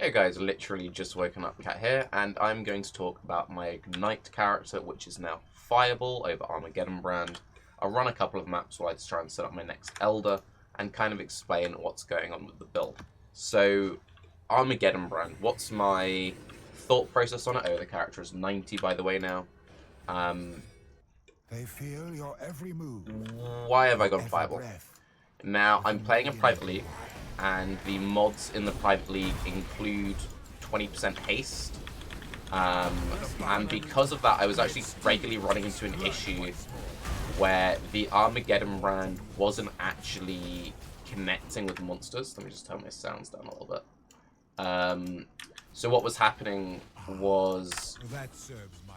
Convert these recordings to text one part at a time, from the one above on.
Hey guys, literally just woken up, Cat here, and I'm going to talk about my Ignite character, which is now Fireball over Armageddon Brand. I'll run a couple of maps while I try and set up my next Elder, and kind of explain what's going on with the build. So, Armageddon Brand, what's my thought process on it? Oh, the character is 90 by the way now. They feel your every move. Why have I gone Fireball? Now, I'm playing a private league, and the mods in the private league include 20% haste. And because of that, I was actually regularly running into an issue where the Armageddon brand wasn't actually connecting with monsters. Let me just turn my sounds down a little bit. So what was happening was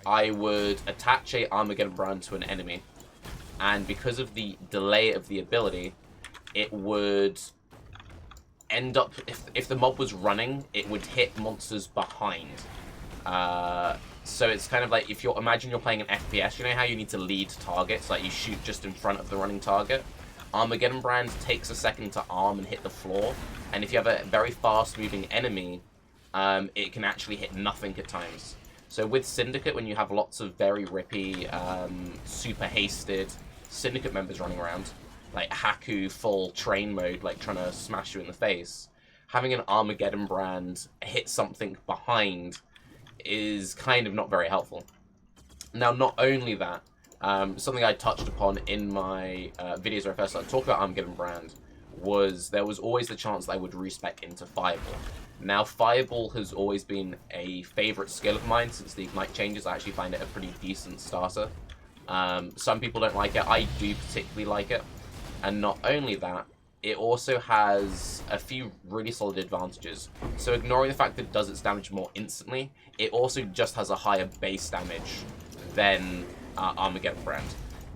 I would attach a Armageddon brand to an enemy, and because of the delay of the ability, it would end up, if the mob was running, it would hit monsters behind. So it's kind of like, if you're, imagine you're playing an FPS, you know how you need to lead targets, like you shoot just in front of the running target? Armageddon brand takes a second to arm and hit the floor, and if you have a very fast moving enemy, it can actually hit nothing at times. So with Syndicate, when you have lots of very rippy, super hasted Syndicate members running around, like Haku full train mode, like trying to smash you in the face, having an Armageddon brand hit something behind is kind of not very helpful. Now, not only that, something I touched upon in my videos where I first started talking about Armageddon brand was there was always the chance that I would respec into Fireball. Now, Fireball has always been a favorite skill of mine since the Ignite changes. I actually find it a pretty decent starter. Some people don't like it. I do particularly like it. And not only that, it also has a few really solid advantages. So ignoring the fact that it does its damage more instantly, it also just has a higher base damage than Armageddon brand.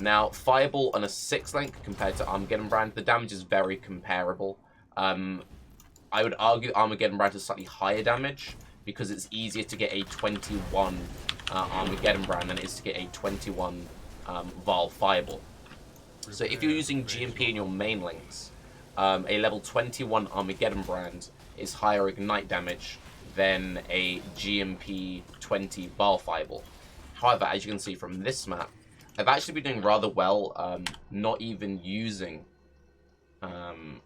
Now, Fireball on a 6-link compared to Armageddon brand, the damage is very comparable. I would argue Armageddon brand has slightly higher damage because it's easier to get a 21 Armageddon brand than it is to get a 21 Val Fireball. So if you're using GMP in your main links, a level 21 Armageddon brand is higher Ignite damage than a GMP 20 Val Fireball. However, as you can see from this map, I've actually been doing rather well not even using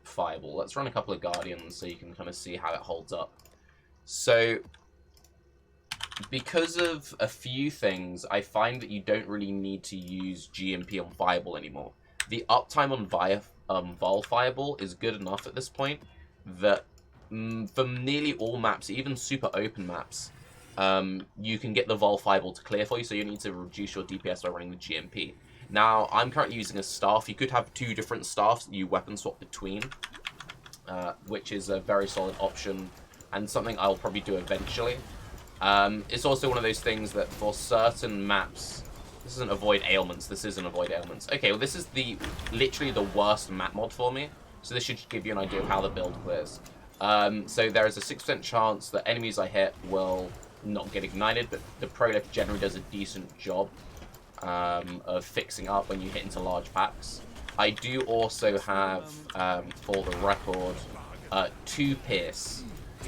Fireball. Let's run a couple of Guardians so you can kind of see how it holds up. So, because of a few things, I find that you don't really need to use GMP on Fireball anymore. The uptime on Vol Fireball is good enough at this point that for nearly all maps, even super open maps, you can get the Vol Fireball to clear for you, so you need to reduce your DPS by running the GMP. Now, I'm currently using a staff. You could have two different staffs that you weapon swap between, which is a very solid option and something I'll probably do eventually. It's also one of those things that for certain maps, this isn't avoid ailments, this isn't avoid ailments. Okay, well this is literally the worst map mod for me, so this should give you an idea of how the build clears. So there is a 6% chance that enemies I hit will not get ignited, but the Prolif generally does a decent job of fixing up when you hit into large packs. I do also have, for the record, 2 Pierce.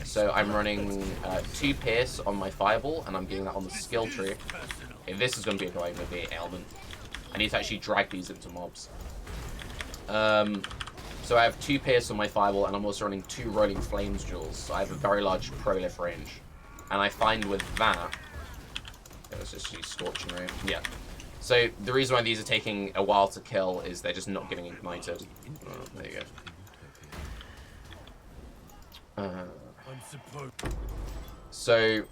So I'm running 2 Pierce on my Fireball, and I'm getting that on the skill tree. If this is going to be a driver, it'll be an ailment. I need to actually drag these into mobs. So I have 2 Pierce on my Fireball, and I'm also running 2 Rolling Flames jewels. So I have a very large Prolif range. And I find with that... let's just use Scorching Ray. Yeah. So the reason why these are taking a while to kill is they're just not getting ignited. Oh, there you go. So,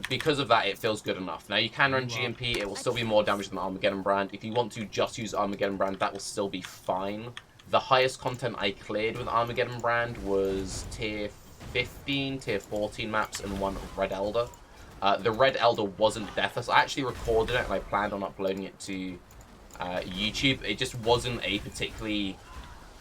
because of that, it feels good enough. Now, you can run GMP. It will still be more damage than Armageddon brand. If you want to just use Armageddon brand, that will still be fine. The highest content I cleared with Armageddon brand was tier 15, tier 14 maps, and 1 Red Elder. The Red Elder wasn't deathless. I actually recorded it, and I planned on uploading it to YouTube. It just wasn't a particularly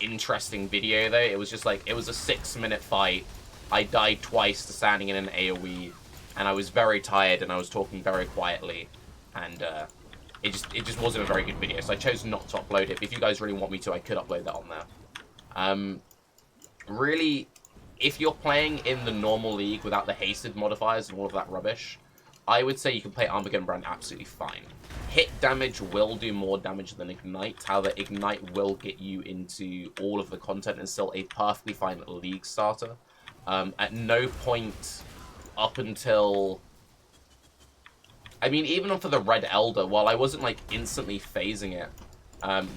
interesting video, though. It was just like, it was a 6-minute fight. I died twice to standing in an AoE, and I was very tired, and I was talking very quietly, and it just wasn't a very good video, so I chose not to upload it. But if you guys really want me to, I could upload that on there. Really, if you're playing in the normal league without the hasted modifiers and all of that rubbish, I would say you can play Armageddon Brand absolutely fine. Hit damage will do more damage than Ignite. However, Ignite will get you into all of the content and still a perfectly fine league starter. At no point up until... I mean, even for the Red Elder, while I wasn't, like, instantly phasing it,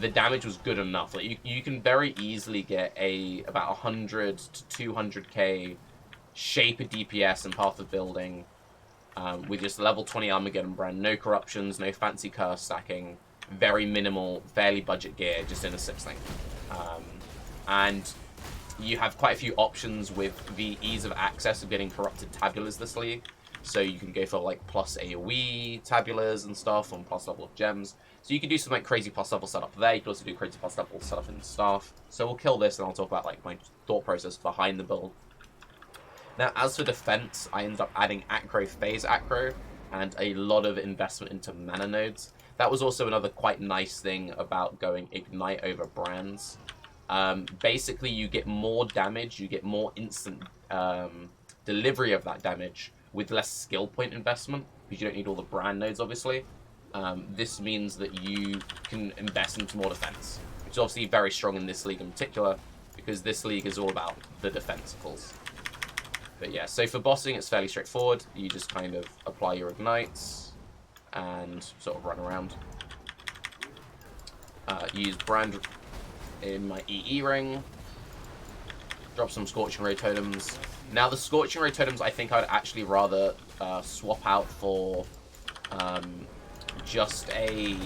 the damage was good enough. Like, you can very easily get about 100 to 200k shape of DPS and Path of Building with just level 20 Armageddon Brand. No corruptions, no fancy curse stacking, very minimal, fairly budget gear, just in a 6-link. And you have quite a few options with the ease of access of getting corrupted tabulars this league. So you can go for like plus AoE tabulars and stuff on plus level of gems. So you can do some like crazy plus level setup there. You can also do crazy plus level setup in staff. So we'll kill this and I'll talk about like my thought process behind the build. Now as for defense, I ended up adding acro phase acro and a lot of investment into mana nodes. That was also another quite nice thing about going Ignite over brands. Basically you get more damage, you get more instant delivery of that damage with less skill point investment, because you don't need all the brand nodes, obviously. This means that you can invest into more defense, which is obviously very strong in this league in particular, because this league is all about the defensivals. But yeah, so for bossing, it's fairly straightforward. You just kind of apply your ignites and sort of run around. Use brand in my EE ring. Drop some Scorching Ray totems. Now, the Scorching Ray totems, I think I'd actually rather swap out for just a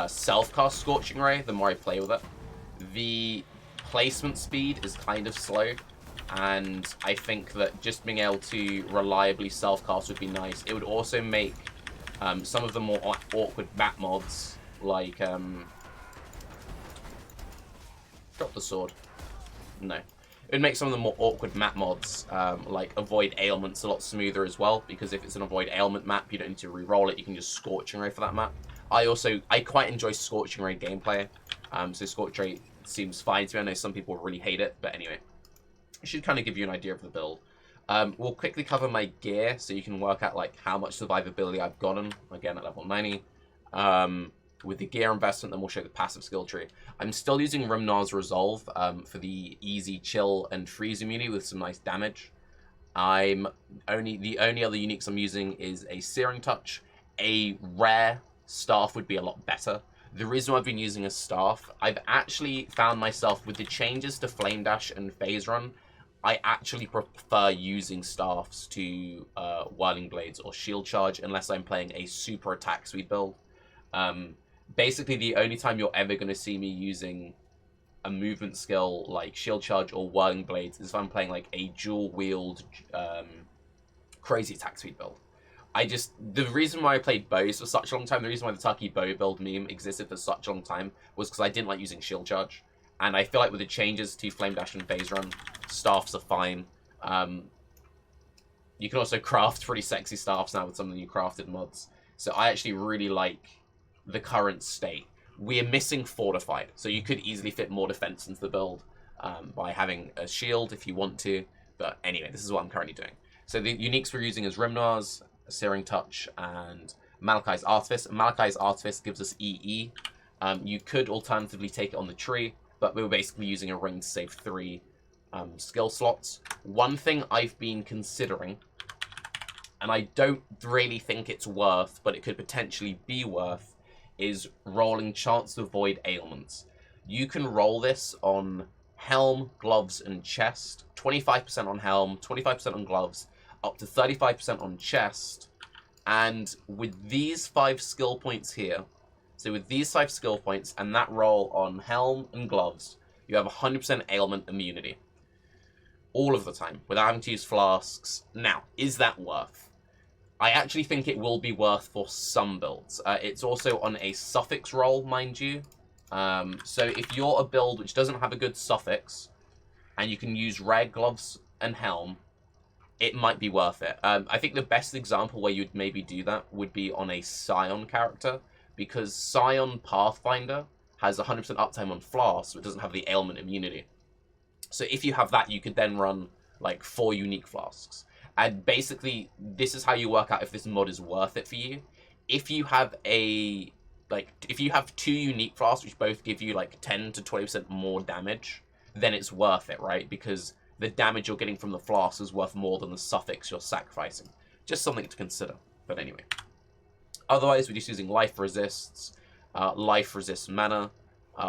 self-cast Scorching Ray the more I play with it. The placement speed is kind of slow, and I think that just being able to reliably self-cast would be nice. It would also make some of the more awkward map mods, like... drop the sword. No. It would make some of the more awkward map mods, like Avoid Ailments, a lot smoother as well, because if it's an Avoid Ailment map, you don't need to re-roll it, you can just Scorching Ray for that map. I quite enjoy Scorching Ray gameplay, so Scorching Ray seems fine to me. I know some people really hate it, but anyway. It should kind of give you an idea of the build. We'll quickly cover my gear, so you can work out like how much survivability I've gotten, again at level 90. With the gear investment, then we'll show the passive skill tree. I'm still using Rimnar's Resolve for the easy chill and freeze immunity with some nice damage. The only other uniques I'm using is a Searing Touch. A rare staff would be a lot better. The reason why I've been using a staff, I've actually found myself with the changes to Flame Dash and Phase Run, I actually prefer using staffs to Whirling Blades or Shield Charge unless I'm playing a super attack speed build. Basically, the only time you're ever going to see me using a movement skill like Shield Charge or Whirling Blades is if I'm playing like a dual-wield crazy attack speed build. The reason why I played bows for such a long time, the reason why the Tarke bow build meme existed for such a long time was because I didn't like using Shield Charge. And I feel like with the changes to Flame Dash and Phase Run, staffs are fine. You can also craft pretty sexy staffs now with some of the new crafted mods. So I actually really like the current state. We are missing Fortified, so you could easily fit more defense into the build by having a shield if you want to. But anyway, this is what I'm currently doing. So the uniques we're using is Rimnar's, Searing Touch, and Malachi's Artifice. Malachi's Artifice gives us EE. You could alternatively take it on the tree, but we were basically using a ring to save 3 skill slots. One thing I've been considering, and I don't really think it's worth, but it could potentially be worth, is rolling Chance to Avoid Ailments. You can roll this on Helm, Gloves, and Chest. 25% on Helm, 25% on Gloves, up to 35% on Chest. And with these 5 skill points here, so with these 5 skill points and that roll on Helm and Gloves, you have 100% ailment immunity. All of the time, without having to use flasks. Now, is that worth? I actually think it will be worth for some builds. It's also on a suffix roll, mind you. So if you're a build which doesn't have a good suffix, and you can use Rare Gloves and Helm, it might be worth it. I think the best example where you'd maybe do that would be on a Scion character, because Scion Pathfinder has 100% uptime on Flask, but doesn't have the ailment immunity. So if you have that, you could then run like 4 unique flasks. And basically, this is how you work out if this mod is worth it for you. If you have if you have 2 unique flasks, which both give you like 10 to 20% more damage, then it's worth it, right? Because the damage you're getting from the flask is worth more than the suffix you're sacrificing. Just something to consider. But anyway. Otherwise, we're just using life resists, life resists mana,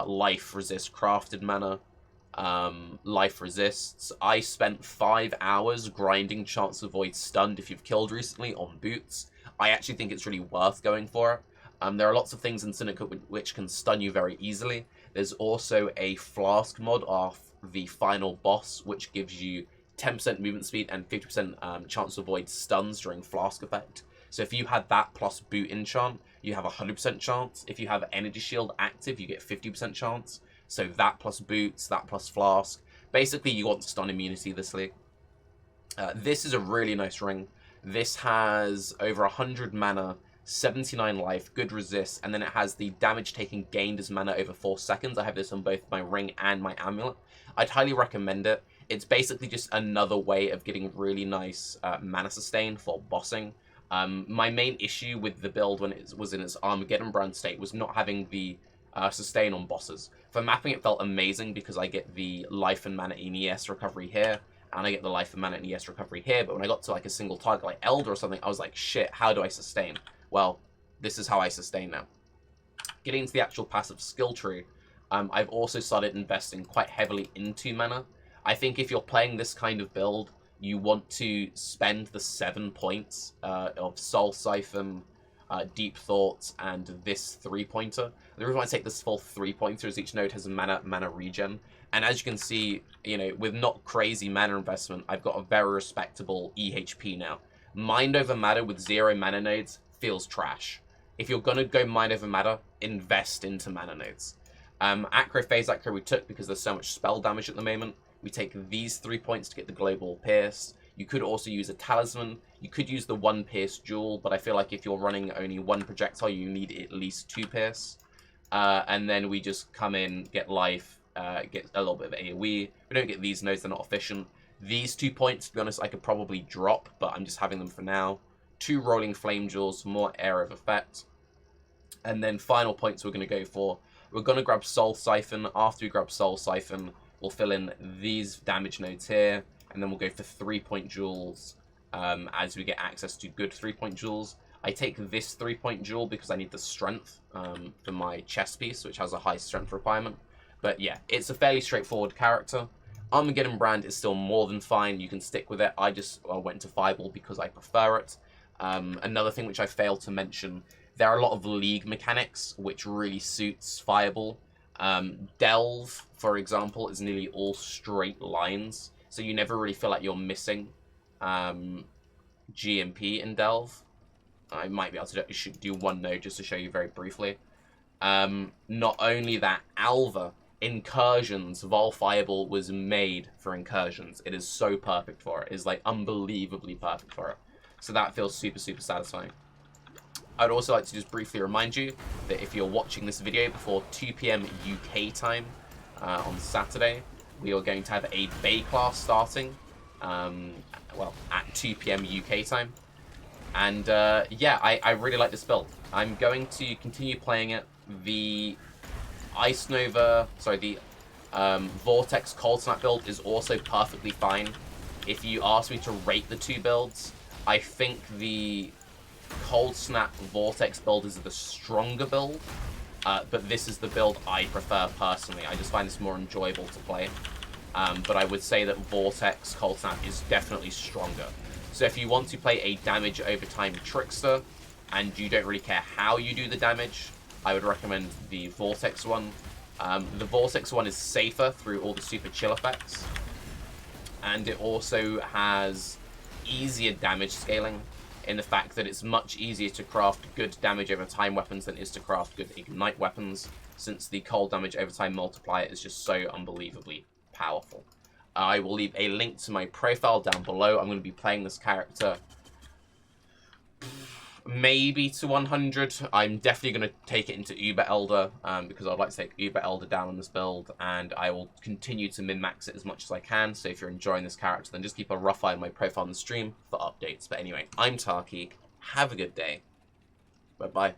life resists crafted mana, life resists. I spent 5 hours grinding chance to avoid stunned if you've killed recently on boots. I actually think it's really worth going for it. There are lots of things in Syndicate which can stun you very easily. There's also a flask mod off the final boss, which gives you 10% movement speed and 50% chance to avoid stuns during flask effect. So if you had that plus boot enchant, you have 100% chance. If you have energy shield active, you get 50% chance. So that plus boots, that plus flask. Basically, you want stun immunity this league. This is a really nice ring. This has over 100 mana, 79 life, good resist, and then it has the damage taken gained as mana over 4 seconds. I have this on both my ring and my amulet. I'd highly recommend it. It's basically just another way of getting really nice mana sustain for bossing. My main issue with the build when it was in its Armageddon Brand state was not having the sustain on bosses. For mapping, it felt amazing because I get the life and mana in ES recovery here, and I get the life and mana in ES recovery here, but when I got to like a single target like Elder or something, I was like, shit, how do I sustain? Well, this is how I sustain now. Getting into the actual passive skill tree, I've also started investing quite heavily into mana. I think if you're playing this kind of build, you want to spend the 7 points of Soul Siphon, Deep Thoughts, and this 3-pointer. The reason why I take this full 3-pointer is each node has a mana regen. And as you can see, you know, with not crazy mana investment, I've got a very respectable EHP now. Mind over matter with 0 mana nodes feels trash. If you're going to go mind over matter, invest into mana nodes. Acro Phase Acro we took because there's so much spell damage at the moment. We take these 3 points to get the Global Pierce. You could also use a Talisman. You could use the 1 Pierce Jewel, but I feel like if you're running only 1 projectile, you need at least 2 Pierce. And then we just come in, get life, get a little bit of AoE. We don't get these nodes, they're not efficient. These 2 points, to be honest, I could probably drop, but I'm just having them for now. 2 Rolling Flame Jewels, more Area of Effect. And then final points we're going to go for. We're going to grab Soul Siphon. After we grab Soul Siphon, we'll fill in these damage nodes here, and then we'll go for 3-point jewels as we get access to good 3-point jewels. I take this 3-point jewel because I need the strength for my chest piece, which has a high strength requirement. But yeah, it's a fairly straightforward character. Armageddon Brand is still more than fine. You can stick with it. I just went to Fireball because I prefer it. Another thing which I failed to mention, there are a lot of league mechanics which really suits Fireball. Delve, for example, is nearly all straight lines, so you never really feel like you're missing GMP in Delve. I might be able to do 1 node just to show you very briefly. Not only that, Alva, Incursions, Vol Fireball was made for Incursions. It is so perfect for it. It is like unbelievably perfect for it. So that feels super, super satisfying. I'd also like to just briefly remind you that if you're watching this video before 2 PM UK time on Saturday, we are going to have a Bay class starting, well, at 2 PM UK time. And yeah, I really like this build. I'm going to continue playing it. The Ice Nova, sorry, the Vortex Cold Snap build is also perfectly fine. If you ask me to rate the 2 builds, I think the Cold Snap Vortex build is the stronger build, but this is the build I prefer personally. I just find this more enjoyable to play. But I would say that Vortex Cold Snap is definitely stronger. So if you want to play a damage over time Trickster, and you don't really care how you do the damage, I would recommend the Vortex one. The Vortex one is safer through all the super chill effects, and it also has easier damage scaling in the fact that it's much easier to craft good damage over time weapons than it is to craft good ignite weapons, since the cold damage over time multiplier is just so unbelievably powerful. I will leave a link to my profile down below. I'm going to be playing this character maybe to 100. I'm definitely going to take it into Uber Elder, because I'd like to take Uber Elder down on this build, and I will continue to min-max it as much as I can. So if you're enjoying this character, then just keep a rough eye on my profile on the stream for updates. But anyway, I'm Tarke. Have a good day. Bye-bye.